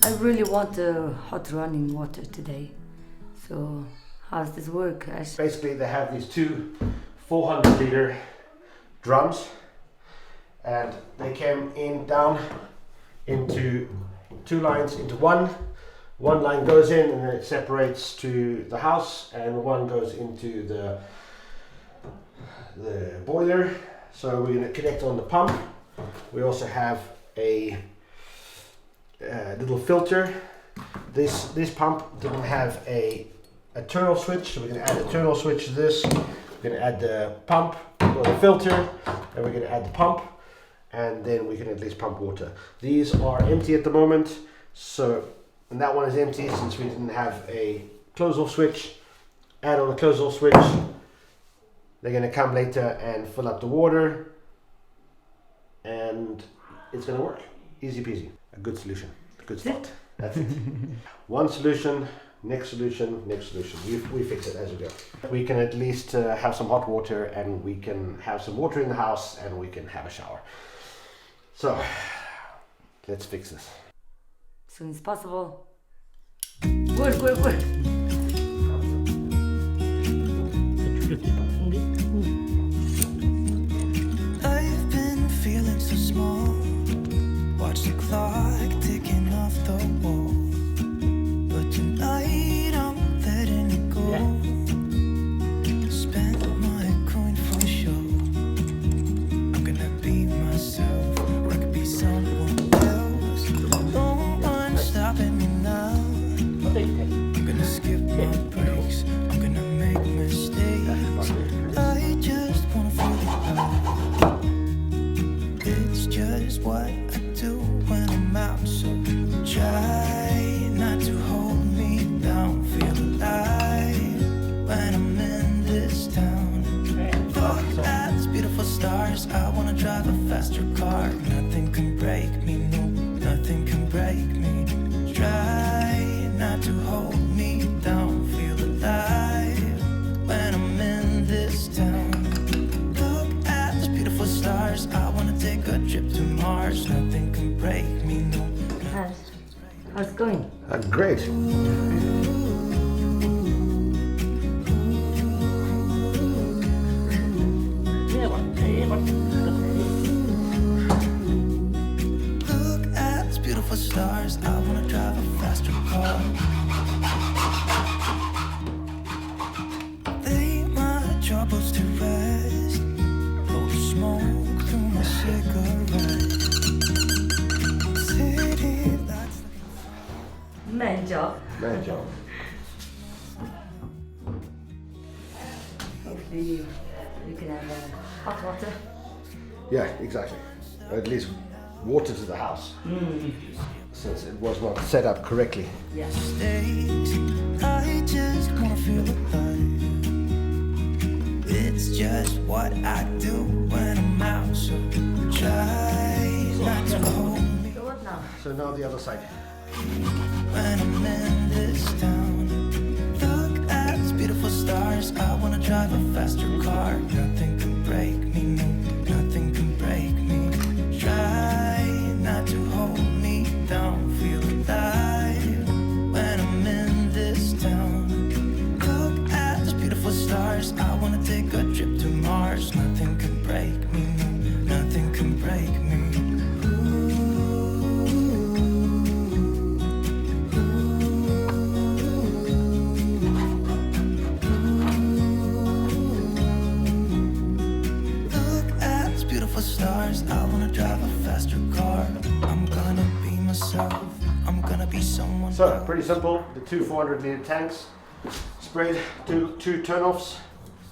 I really want hot running water today. So how's this work, Ash? Basically, they have these two 400-liter drums, and they came in down into two lines into one. One line goes in and it separates to the house, and one goes into the boiler. So we're going to connect on the pump. We also have a little filter. This pump didn't have a turn-off switch, so we're going to add a turn-off switch to this. We're going to add the pump or the filter, and we're going to add the pump, and then we can at least pump water. These are empty at the moment, and that one is empty since we didn't have a close-off switch. Add on the close-off switch. They're going to come later and fill up the water, and it's going to work. Easy peasy. A good solution. A good start. That's it. One solution, next solution, next solution. We fix it as we go. We can at least have some hot water, and we can have some water in the house, and we can have a shower. So, let's fix this. As soon as possible. Work. I've been feeling so small. Watch the clock ticking off the wall. But tonight I'm letting it go. Spend my coin for sure. I'm gonna be myself, or I could be someone else. No one's stopping me now. I'm gonna skip my breaks. I'm gonna make mistakes. I just wanna feel alive. It's just what I do when I'm out. So try not to hold me down. Feel alive when I'm in this town. Look at these beautiful stars. I wanna drive a faster car. Nothing can break me, no, nothing can break me. Try not to hold me down. Feel alive when I'm in this town. Look at these beautiful stars. I wanna take a trip to Mars. Nothing can break me, no. How's it going? Great. Look at these beautiful stars. I wanna drive a faster car. Lay my troubles to rest. Blow the smoke through my cigarette. City lights. Man job. Man job. Hopefully you can have hot water. Yeah, exactly. Or at least water to the house. Since it was not set up correctly. Yeah. Mistakes. I just wanna feel alive. It's just what I do when I'm out. So try not to hold me So what now? So now the other side. when I'm in this town. Look at these beautiful stars. I wanna drive a faster car. Nothing can break me, no, nothing can break me. Try not to hold me down. Feel alive when I'm in this town. Look at these beautiful stars. I wanna take a trip to Mars. Nothing can break me, no, nothing can break me. Stars, I wanna drive a faster car. I'm gonna be myself. I'm gonna be someone. So, pretty simple. The two 400-liter tanks. Sprayed two turn-offs.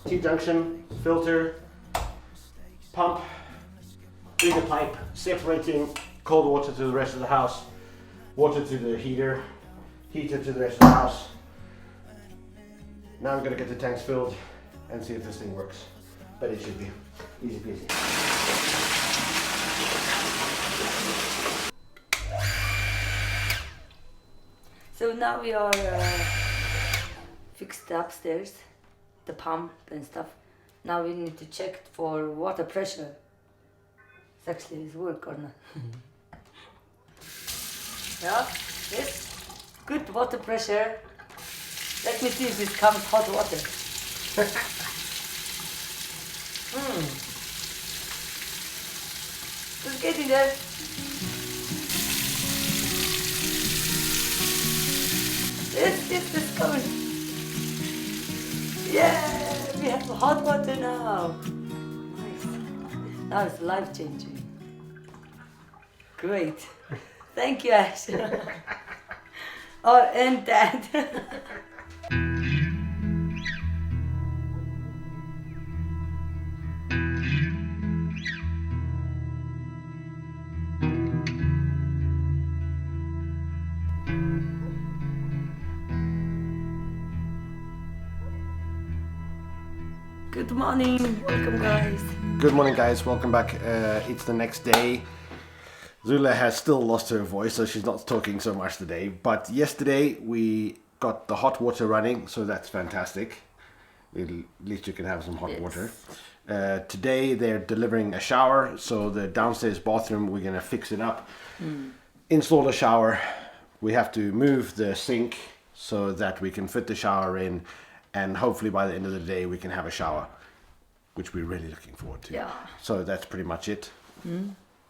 T-junction, filter, pump, bigger pipe, separating cold water to the rest of the house, water to the heater to the rest of the house. Now I'm gonna get the tanks filled and see if this thing works. But it should be easy peasy. So now we are fixed upstairs, the pump and stuff. Now we need to check for water pressure. It's actually his work or not. Yeah. Yes, good water pressure. Let me see if it comes hot water. It's getting there. Yes, it's coming. Yeah, we have hot water now. Nice. Now it's life-changing. Great. Thank you, Ash. And Dad. Good morning. Welcome, guys. Good morning, guys. Welcome back. It's the next day. Zula has still lost her voice, so she's not talking so much today. But yesterday we got the hot water running, so that's fantastic. At least you can have some hot water. Today they're delivering a shower, so the downstairs bathroom, we're gonna fix it up, install a shower. We have to move the sink so that we can fit the shower in, and hopefully by the end of the day we can have a shower, which we're really looking forward to. Yeah. So that's pretty much it.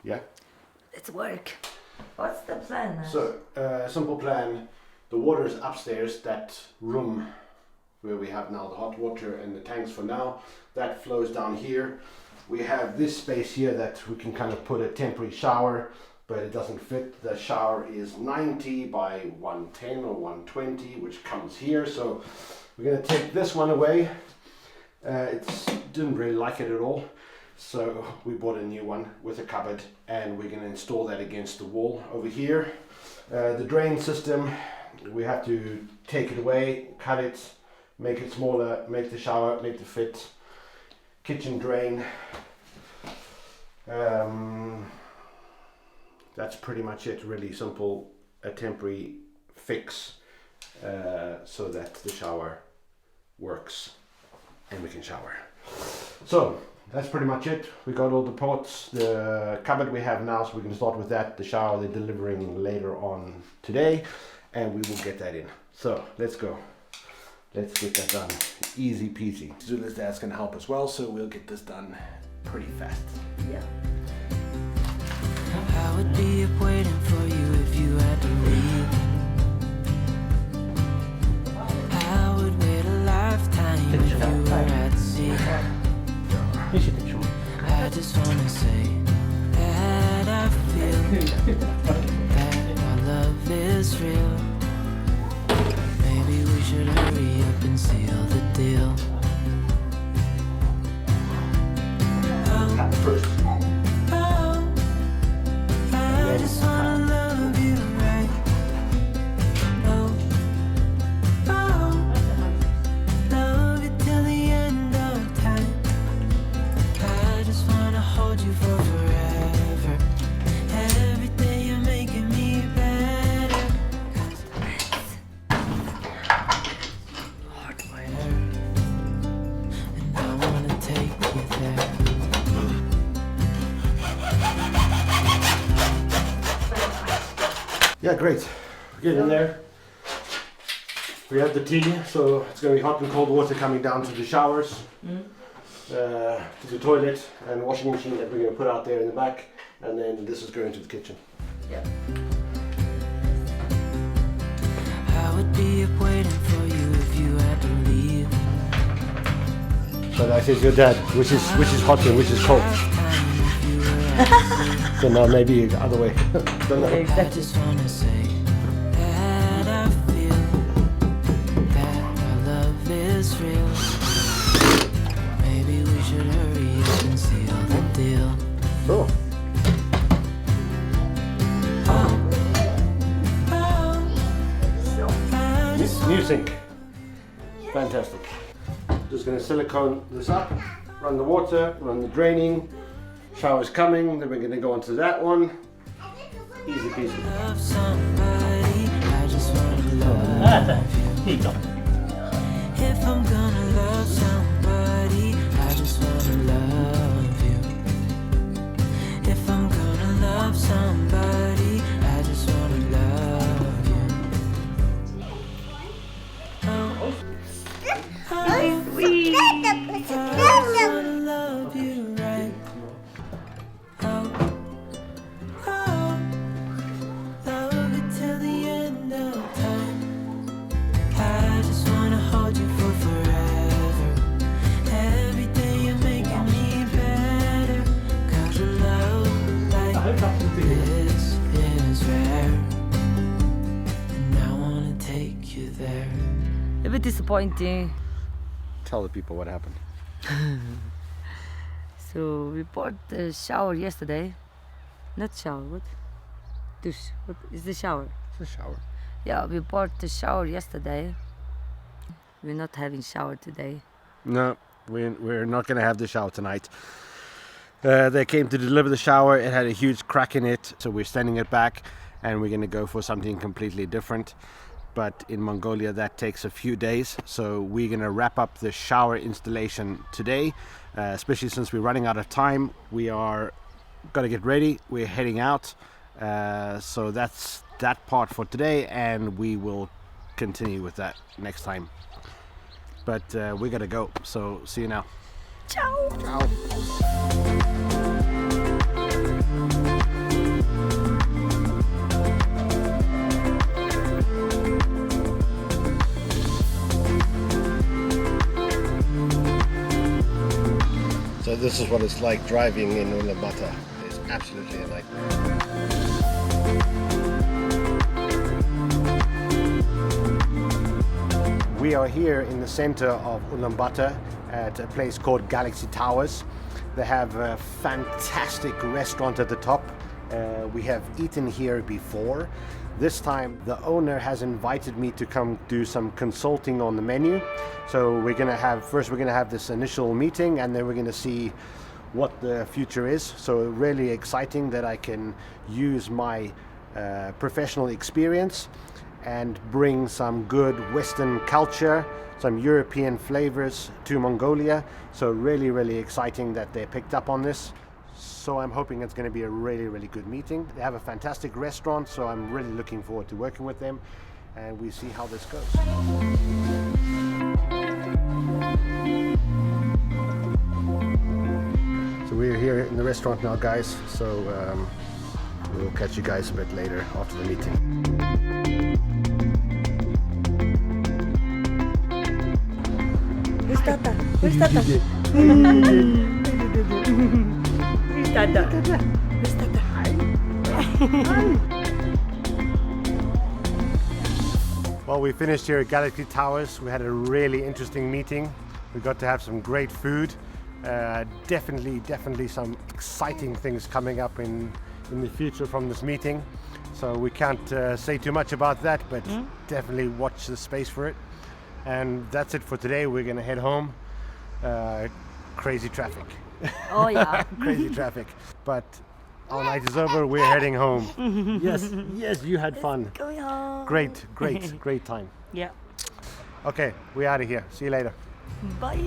Yeah. Let's work. What's the plan now? So, simple plan. The water is upstairs, that room where we have now the hot water and the tanks for now. That flows down here. We have this space here that we can kind of put a temporary shower, but it doesn't fit. The shower is 90 by 110 or 120, which comes here. So we're going to take this one away. Didn't really like it at all. So we bought a new one with a cupboard, and we're going to install that against the wall over here. The drain system, we have to take it away, cut it, make it smaller, make the shower, make the fit. Kitchen drain. That's pretty much it, really simple. A temporary fix so that the shower works and we can shower. So that's pretty much it. We got all the pots, the cupboard we have now, so we can start with that. The shower they're delivering later on today, and we will get that in. So let's go. Let's get that done. Easy peasy. Zula's dad's gonna help as well, so we'll get this done pretty fast. Yeah. I would be up waiting for you if you had to leave. I would wait a lifetime if you were at sea. I just wanna say that I feel that our love is real. Maybe we should hurry up and seal the deal. First. Oh, I just wanna love you right. Oh, love you till the end of time. I just wanna hold you for forever. Every day you're making me better. Hard water, and I wanna take you there. Yeah, great. Get in there. We have the tea, so it's going to be hot and cold water coming down to the showers, to the toilet and washing machine that we're going to put out there in the back, and then this is going to the kitchen. Yeah. I would be up waiting for you if you had to leave. But I said your dad, which is hot and which is cold. So now maybe the other way. Don't know. I just wanna say that I feel that our love is real. Maybe we should hurry up and seal the deal. Oh. New sink. Fantastic. Just going to silicone this up, run the water, run the draining. Shower's coming, then we're going to go onto that one. Easy peasy. Love somebody, I just wanna love you. If I'm gonna love somebody, I just wanna love you. If I'm gonna love somebody, I just wanna love you. A bit disappointing. Tell the people what happened. So we bought the shower yesterday. Not shower, what? Douche. What is the shower? It's a shower. Yeah, we bought the shower yesterday. We're not having shower today. No, we're not going to have the shower tonight. They came to deliver the shower. It had a huge crack in it, so we're sending it back, and we're going to go for something completely different. But in Mongolia, that takes a few days, so we're going to wrap up the shower installation today, especially since we're running out of time. We are got to get ready. We're heading out, so that's that part for today, and we will continue with that next time. But we got to go, so see you now. Ciao! Ciao! So this is what it's like driving in Ulaanbaatar. It's absolutely a nightmare. We are here in the center of Ulaanbaatar at a place called Galaxy Towers. They have a fantastic restaurant at the top. We have eaten here before. This time the owner has invited me to come do some consulting on the menu. So we're gonna have this initial meeting, and then we're gonna see what the future is. So really exciting that I can use my professional experience and bring some good Western culture, some European flavors to Mongolia. So really, really exciting that they picked up on this. So I'm hoping it's going to be a really, really good meeting. They have a fantastic restaurant, so I'm really looking forward to working with them, and we see how this goes. So we're here in the restaurant now, guys, so we'll catch you guys a bit later after the meeting. Where's Tata? Where's Tata? Tata. Where's Tata? Well, we finished here at Galaxy Towers. We had a really interesting meeting. We got to have some great food. Definitely some exciting things coming up in the future from this meeting. So we can't say too much about that, but definitely watch the space for it. And that's it for today. We're gonna head home. Crazy traffic. Oh yeah. Crazy traffic. But our night is over. We're heading home. Yes, you had fun. Going home. Great time. Yeah. Okay, we're out of here. See you later. Bye.